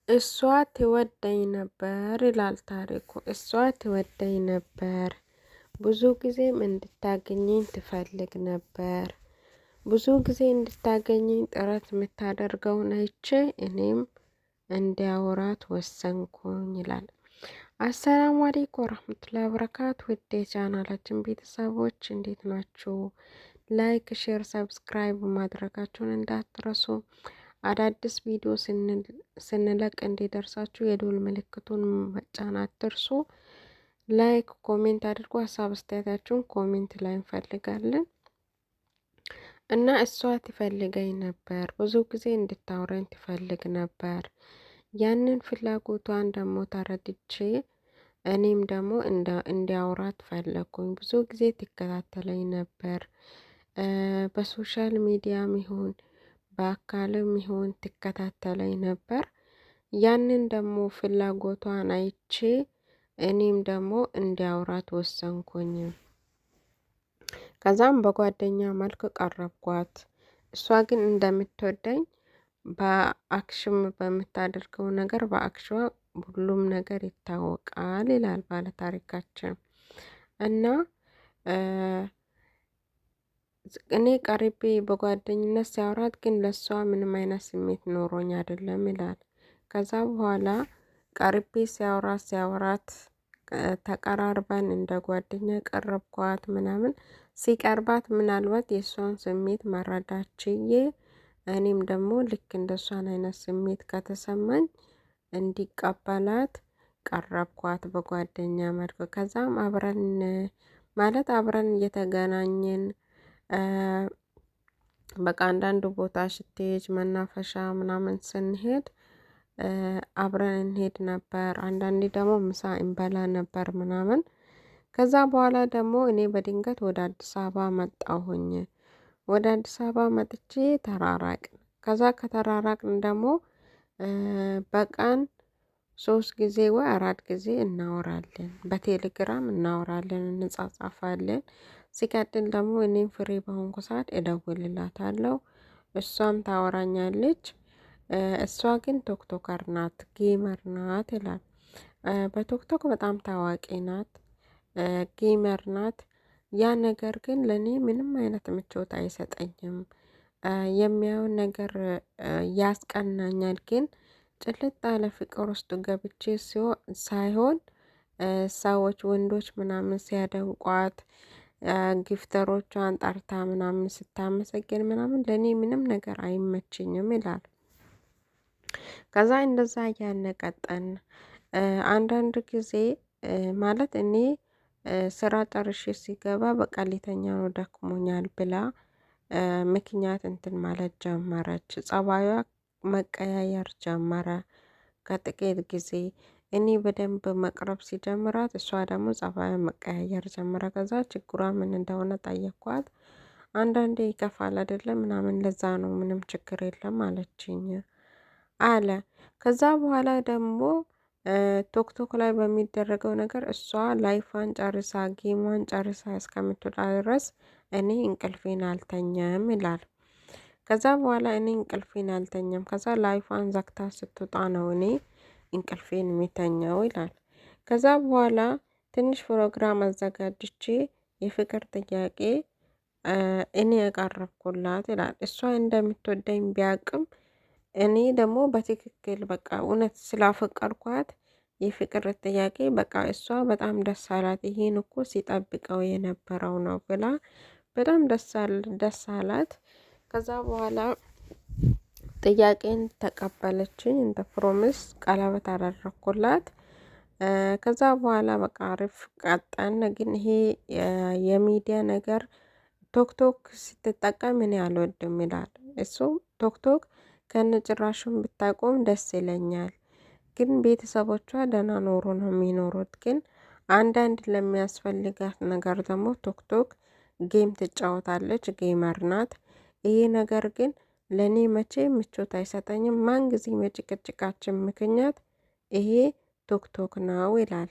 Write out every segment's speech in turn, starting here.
እሷ ትወደኝ ነበር ይላል ታሪኩ። እሷ ትወደኝ ነበር፣ ብዙ ጊዜም እንድታገኘኝ ትፈልግ ነበር። ብዙ ጊዜ እንድታገኘኝ ጥረት የምታደርገውን አይቼ እኔም እንዲያወራት ወሰንኩኝ ይላል። አሰላሙ አለይኩም ወራህመቱላሂ ወበረካቱ። ውድ የቻናላችን ቤተሰቦች እንዴት ናችሁ? ላይክ፣ ሼር፣ ሰብስክራይብ ማድረጋችሁን እንዳትረሱ። አዳዲስ ቪዲዮ ስንለቅ እንዲደርሳችሁ የደወል ምልክቱን መጫን አትርሱ። ላይክ ኮሜንት አድርጎ ሀሳብ አስተያየታችሁን ኮሜንት ላይ እንፈልጋለን። እና እሷ ትፈልገኝ ነበር፣ ብዙ ጊዜ እንድታወራኝ ትፈልግ ነበር። ያንን ፍላጎቷን ደግሞ ተረድቼ እኔም ደግሞ እንዲያወራት ፈለኩኝ። ብዙ ጊዜ ትከታተለኝ ነበር፣ በሶሻል ሚዲያም ይሁን በአካልም ይሁን ትከታተለኝ ነበር። ያንን ደግሞ ፍላጎቷን አይቼ እኔም ደግሞ እንዲያወራት ወሰንኩኝ። ከዛም በጓደኛ መልክ ቀረብኳት። እሷ ግን እንደምትወደኝ በአክሽም በምታደርገው ነገር በአክሽዋ ሁሉም ነገር ይታወቃል ይላል ባለ ታሪካችን። እና እኔ ቀርቤ በጓደኝነት ሲያወራት ግን ለሷ ምንም አይነት ስሜት ኖሮኝ አይደለም ይላል። ከዛ በኋላ ቀርቤ ሲያወራት ተቀራርበን እንደ ጓደኛ ቀረብኳት ምናምን። ሲቀርባት ምናልባት የእሷን ስሜት መረዳት ችዬ እኔም ደግሞ ልክ እንደሷን አይነት ስሜት ከተሰማኝ እንዲቀበላት ቀረብኳት በጓደኛ መልኩ። ከዛም አብረን አብረን እየተገናኘን በቃ አንዳንድ ቦታ ስትሄጅ መናፈሻ ምናምን ስንሄድ አብረን እንሄድ ነበር። አንዳንዴ ደግሞ ምሳ እንበላ ነበር ምናምን። ከዛ በኋላ ደግሞ እኔ በድንገት ወደ አዲስ አበባ መጣሁኝ። ወደ አዲስ አበባ መጥቼ ተራራቅን። ከዛ ከተራራቅን ደግሞ በቀን 3 ጊዜ ወይ 4 ጊዜ እናወራለን፣ በቴሌግራም እናወራለን፣ እንጻጻፋለን። ሲቀጥል ደግሞ እኔም ፍሬ በሆንኩ ሰዓት እደውልላታለሁ፣ እሷም ታወራኛለች። እሷ ግን ቶክቶከር ናት፣ ጌመር ናት ይላል። በቶክቶክ በጣም ታዋቂ ናት፣ ጌመር ናት። ያ ነገር ግን ለእኔ ምንም አይነት ምቾት አይሰጠኝም። የሚያዩን ነገር ያስቀናኛል፣ ግን ጭልጥ ያለ ፍቅር ውስጥ ገብቼ ሳይሆን ሰዎች ወንዶች ምናምን ሲያደንቋት ጊፍተሮቿን ጠርታ ምናምን ስታመሰግን ምናምን ለእኔ ምንም ነገር አይመችኝም ይላል። ከዛ እንደዛ እያነቀጠን አንዳንድ ጊዜ ማለት እኔ ስራ ጨርሼ ሲገባ በቃ ሊተኛ ነው ደክሞኛል ብላ ምክንያት እንትን ማለት ጀመረች። ጸባዩዋ መቀያየር ጀመረ። ከጥቂት ጊዜ እኔ በደንብ መቅረብ ሲጀምራት እሷ ደግሞ ጸባዩ መቀያየር ጀመረ። ከዛ ችግሯ ምን እንደሆነ ጠየኳት። አንዳንዴ ይከፋል አይደለም ምናምን፣ ለዛ ነው ምንም ችግር የለም አለችኝ አለ። ከዛ በኋላ ደግሞ ቶክቶክ ላይ በሚደረገው ነገር እሷ ላይፏን ጨርሳ ጌሟን ጨርሳ እስከምትወጣ ድረስ እኔ እንቅልፌን አልተኛም ይላል። ከዛ በኋላ እኔ እንቅልፌን አልተኛም፣ ከዛ ላይፏን ዘግታ ስትወጣ ነው እኔ እንቅልፌን የሚተኛው ይላል። ከዛ በኋላ ትንሽ ፕሮግራም አዘጋጅቼ የፍቅር ጥያቄ እኔ ያቀረብኩላት ይላል። እሷ እንደምትወደኝ ቢያቅም እኔ ደግሞ በትክክል በቃ እውነት ስላፈቀርኳት የፍቅር ጥያቄ በቃ እሷ በጣም ደስ አላት። ይሄን እኮ ሲጠብቀው የነበረው ነው ብላ በጣም ደስ አላት። ከዛ በኋላ ጥያቄን ተቀበለችኝ። እንደ ፕሮሚስ ቀለበት አደረኩላት። ከዛ በኋላ በቃ አሪፍ ቀጠን። ግን ይሄ የሚዲያ ነገር ቶክቶክ ስትጠቀም እኔ አልወድም ይላል። እሱ ቶክቶክ ከነጭራሹም ብታቆም ደስ ይለኛል፣ ግን ቤተሰቦቿ ደህና ኖሮ ነው የሚኖሩት። ግን አንዳንድ ለሚያስፈልጋት ነገር ደግሞ ቶክቶክ ጌም ትጫወታለች፣ ጌመር ናት። ይሄ ነገር ግን ለእኔ መቼ ምቾት አይሰጠኝም። ማን ጊዜ የጭቅጭቃችን ምክንያት ይሄ ቶክቶክ ነው ይላል።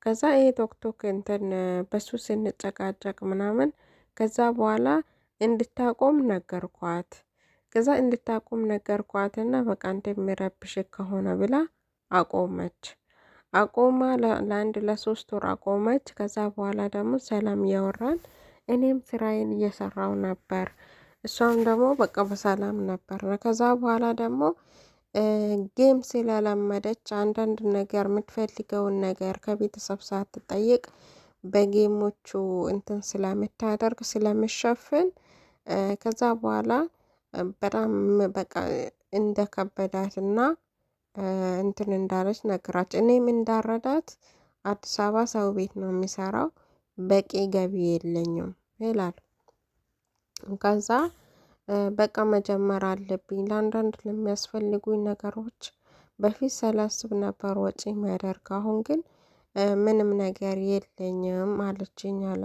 ከዛ ይሄ ቶክቶክ እንትን በሱ ስንጨቃጨቅ ምናምን ከዛ በኋላ እንድታቆም ነገርኳት። ከዛ እንድታቆም ነገርኳትና በቃ አንተ የሚረብሽ ከሆነ ብላ አቆመች። አቆማ ለአንድ ለሶስት ወር አቆመች። ከዛ በኋላ ደግሞ ሰላም እያወራን እኔም ስራዬን እየሰራው ነበር፣ እሷም ደግሞ በቃ በሰላም ነበር። ከዛ በኋላ ደግሞ ጌም ስለለመደች አንዳንድ ነገር የምትፈልገውን ነገር ከቤተሰብ ሳትጠይቅ በጌሞቹ እንትን ስለምታደርግ ስለምሸፍን ከዛ በኋላ በጣም በቃ እንደከበዳትና እንትን እንዳለች ነገራች። እኔም እንዳረዳት አዲስ አበባ ሰው ቤት ነው የሚሰራው፣ በቂ ገቢ የለኝም ይላል። ከዛ በቃ መጀመር አለብኝ ለአንዳንድ ለሚያስፈልጉኝ ነገሮች በፊት ሳላስብ ነበር ወጪ የሚያደርግ፣ አሁን ግን ምንም ነገር የለኝም አለችኝ አለ።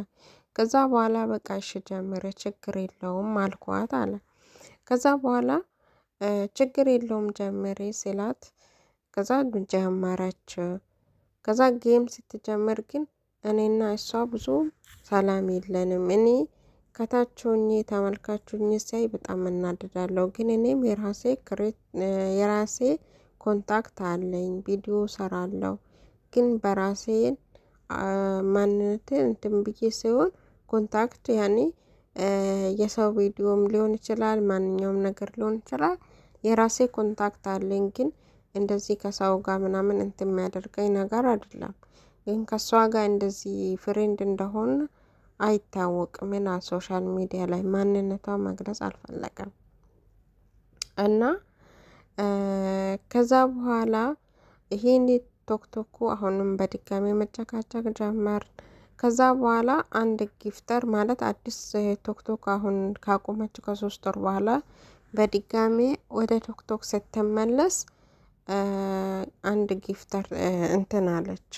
ከዛ በኋላ በቃ እሺ ጀምሬ ችግር የለውም አልኳት አለ። ከዛ በኋላ ችግር የለውም ጀምሬ ስላት ከዛ ጀመረች። ከዛ ጌም ስትጀምር ግን እኔና እሷ ብዙ ሰላም የለንም። እኔ ከታች ሆኜ ተመልካቹኝ ሳይ በጣም እናድዳለሁ። ግን እኔም የራሴ ኮንታክት አለኝ፣ ቪዲዮ ሰራለሁ። ግን በራሴን ማንነትን እንትን ብዬ ሲሆን ኮንታክት ያኔ የሰው ቪዲዮም ሊሆን ይችላል፣ ማንኛውም ነገር ሊሆን ይችላል። የራሴ ኮንታክት አለኝ። ግን እንደዚህ ከሰው ጋር ምናምን እንትን የሚያደርገኝ ነገር አይደለም። ግን ከእሷ ጋር እንደዚህ ፍሬንድ እንደሆን አይታወቅም እና ሶሻል ሚዲያ ላይ ማንነቷን መግለጽ አልፈለገም። እና ከዛ በኋላ ይሄን ቶክቶኩ አሁንም በድጋሚ መጨቃጨቅ ጀመርን። ከዛ በኋላ አንድ ጊፍተር ማለት አዲስ ቶክቶክ አሁን ካቆመችው ከሶስት ወር በኋላ በድጋሚ ወደ ቶክቶክ ስትመለስ አንድ ጊፍተር እንትን አለች።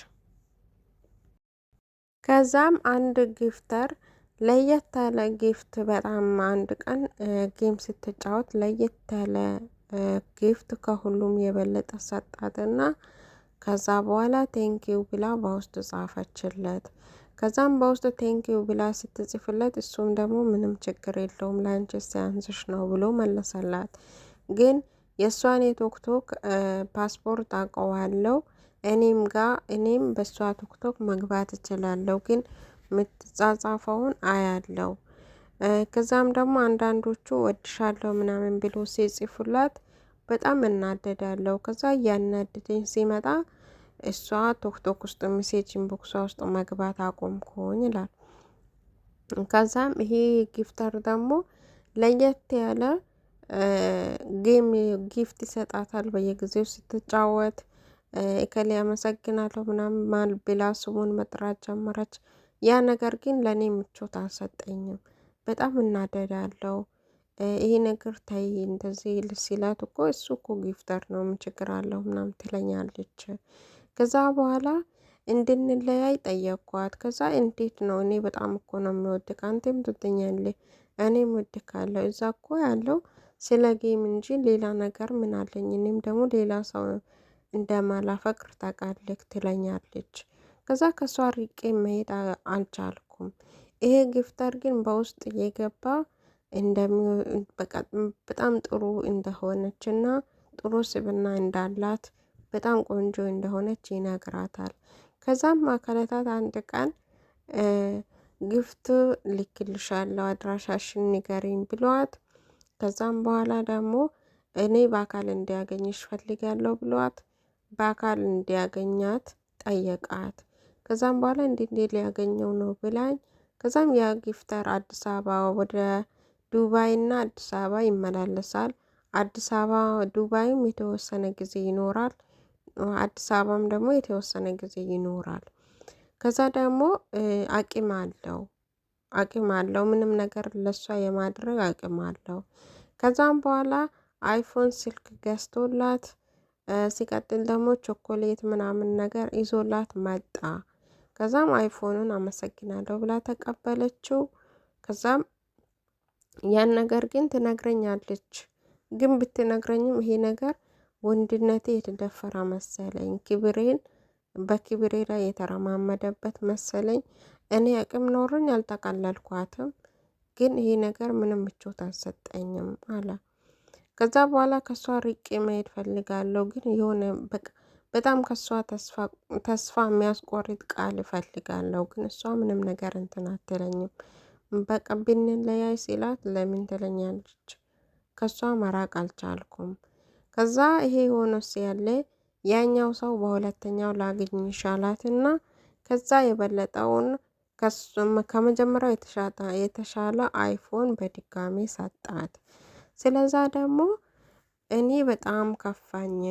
ከዛም አንድ ጊፍተር ለየት ያለ ጊፍት በጣም አንድ ቀን ጌም ስትጫወት ለየት ያለ ጊፍት ከሁሉም የበለጠ ሰጣትና ከዛ በኋላ ቴንኪው ብላ በውስጥ ጻፈችለት። ከዛም በውስጥ ቴንኪው ብላ ስትጽፍለት እሱም ደግሞ ምንም ችግር የለውም ለአንቺ ሲያንስሽ ነው ብሎ መለሰላት። ግን የእሷን የቶክቶክ ፓስፖርት አውቀዋለሁ እኔም በእሷ ቶክቶክ መግባት እችላለሁ፣ ግን የምትጻጻፈውን አያለው። ከዛም ደግሞ አንዳንዶቹ ወድሻለሁ ምናምን ብሎ ሲጽፉላት በጣም እናደዳለሁ። ከዛ እያናደደኝ ሲመጣ እሷ ቶክቶክ ውስጥ ሜሴጅ ኢንቦክሷ ውስጥ መግባት አቆምኩኝ ይላል። ከዛም ይሄ ጊፍተር ደግሞ ለየት ያለ ጌም ጊፍት ይሰጣታል በየጊዜው ስትጫወት። እከሌ አመሰግናለሁ ምናምን ማል ብላ ስሙን መጥራት ጀመረች። ያ ነገር ግን ለእኔ ምቾት አልሰጠኝም፣ በጣም እናደዳለሁ። ይሄ ነገር ታይ እንደዚህ ሲላት እኮ እሱ እኮ ጊፍተር ነው ምን ችግር አለው ምናምን ትለኛለች። ከዛ በኋላ እንድንለያይ ጠየኳት። ከዛ እንዴት ነው እኔ በጣም እኮ ነው የሚወድቅ አንተም ትወደኛለህ እኔም እወድካለሁ፣ እዛ እኮ ያለው ስለ ጌም እንጂ ሌላ ነገር ምን አለኝ፣ እኔም ደግሞ ሌላ ሰው እንደማላፈቅር ታውቃለህ ትለኛለች። ከዛ ከሷ ርቄ መሄድ አልቻልኩም። ይሄ ጊፍተር ግን በውስጥ እየገባ በጣም ጥሩ እንደሆነች እና ጥሩ ስብና እንዳላት በጣም ቆንጆ እንደሆነች ይነግራታል። ከዛም ከዕለታት አንድ ቀን ግፍት ልክልሻለሁ አድራሻሽን ንገሪኝ ብሏት፣ ከዛም በኋላ ደግሞ እኔ በአካል እንዲያገኝሽ ፈልጋለሁ ብሏት በአካል እንዲያገኛት ጠየቃት። ከዛም በኋላ እንዴት ሊያገኘው ነው ብላኝ፣ ከዛም ያ ጊፍተር አዲስ አበባ ወደ ዱባይ እና አዲስ አበባ ይመላለሳል። አዲስ አበባ ዱባይም የተወሰነ ጊዜ ይኖራል፣ አዲስ አበባም ደግሞ የተወሰነ ጊዜ ይኖራል። ከዛ ደግሞ አቅም አለው ምንም ነገር ለሷ የማድረግ አቅም አለው። ከዛም በኋላ አይፎን ስልክ ገዝቶላት ሲቀጥል ደግሞ ቾኮሌት ምናምን ነገር ይዞላት መጣ። ከዛም አይፎኑን አመሰግናለሁ ብላ ተቀበለችው። ከዛም ያን ነገር ግን ትነግረኛለች። ግን ብትነግረኝም ይሄ ነገር ወንድነቴ የተደፈረ መሰለኝ፣ በክብሬ ላይ የተረማመደበት መሰለኝ። እኔ አቅም ኖሮኝ አልጠቀለልኳትም፣ ግን ይሄ ነገር ምንም ምቾት አልሰጠኝም አለ። ከዛ በኋላ ከሷ ርቄ መሄድ ፈልጋለሁ። ግን የሆነ በቃ በጣም ከሷ ተስፋ የሚያስቆርጥ ቃል እፈልጋለሁ። ግን እሷ ምንም ነገር እንትን አትለኝም። በቃ ብንለያይ ሲላት ለምን ትለኛለች። ከሷ መራቅ አልቻልኩም። ከዛ ይሄ ሆኖ ያለ ያኛው ሰው በሁለተኛው ላግኝ ይሻላትና ከዛ የበለጠውን ከመጀመሪያው የተሻለ አይፎን በድጋሚ ሰጣት። ስለዛ ደግሞ እኔ በጣም ከፋኝ።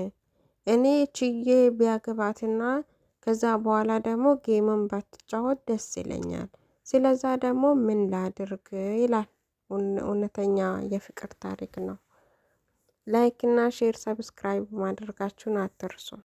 እኔ ችዬ ቢያገባትና ከዛ በኋላ ደግሞ ጌምን ባትጫወት ደስ ይለኛል። ስለዛ ደግሞ ምን ላድርግ ይላል። እውነተኛ የፍቅር ታሪክ ነው። ላይክ እና ሼር ሰብስክራይብ ማድረጋችሁን አትርሱ።